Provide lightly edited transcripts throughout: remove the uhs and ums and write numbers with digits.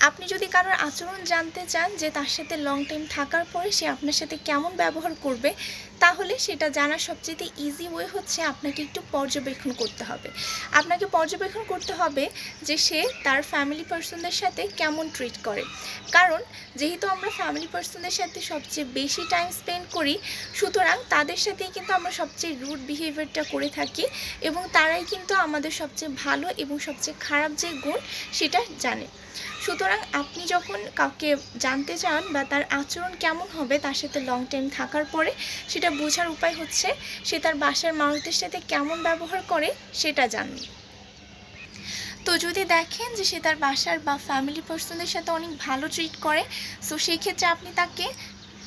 আপনি যদি কারোর আচরণ জানতে চান যে তার সাথে লং টাইম থাকার পরে সে আপনার সাথে কেমন ব্যবহার করবে, তাহলে সেটা জানার সবচেয়ে ইজি ওয়ে হচ্ছে আপনাকে একটু পর্যবেক্ষণ করতে হবে। আপনাকে পর্যবেক্ষণ করতে হবে যে সে তার ফ্যামিলি পার্সনদের সাথে কেমন ট্রিট করে। কারণ যেহেতু আমরা ফ্যামিলি পার্সনদের সাথে সবচেয়ে বেশি টাইম স্পেন্ড করি, সুতরাং তাদের সাথেই কিন্তু আমরা সবচেয়ে রুড বিহেভিয়ারটা করে থাকি এবং তারাই কিন্তু আমাদের সবচেয়ে ভালো এবং সবচেয়ে খারাপ যে গুণ সেটা জানে। সুতরাং আপনি যখন কাউকে জানতে চান বা তার আচরণ কেমন হবে তার সাথে লং টাইম থাকার পরে, সেটা বোঝার উপায় হচ্ছে সে তার বাসার মানুষদের সাথে কেমন ব্যবহার করে সেটা জানুন। তো যদি দেখেন যে সে তার বাসার বা ফ্যামিলি পার্সনদের সাথে অনেক ভালো ট্রিট করে, সো সেই ক্ষেত্রে আপনি তাকে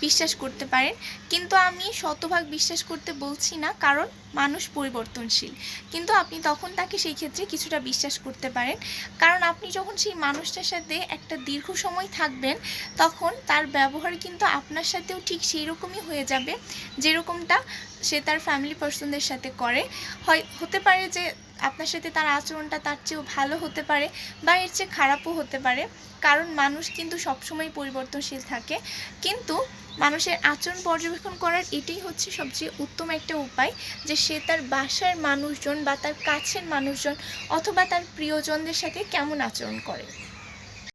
বিশ্বাস করতে পারেন। কিন্তু আমি শতভাগ বিশ্বাস করতে বলছি না, কারণ মানুষ পরিবর্তনশীল। কিন্তু আপনি তখন তাকে সেই ক্ষেত্রে কিছুটা বিশ্বাস করতে পারেন, কারণ আপনি যখন সেই মানুষটার সাথে একটা দীর্ঘ সময় থাকবেন, তখন তার ব্যবহার কিন্তু আপনার সাথেও ঠিক সেই রকমই হয়ে যাবে যেরকমটা সে তার ফ্যামিলি পার্সনদের সাথে করে। হতে পারে যে আপনার সাথে তার আচরণটা তার চেয়েও ভালো হতে পারে বা এর চেয়ে খারাপও হতে পারে, কারণ মানুষ কিন্তু সবসময় পরিবর্তনশীল থাকে। কিন্তু মানুষের আচরণ পর্যবেক্ষণ করার এটাই হচ্ছে সবচেয়ে উত্তম একটা উপায়, যে সে তার বাসার মানুষজন বা তার কাছের মানুষজন অথবা তার প্রিয়জনদের সাথে কেমন আচরণ করে।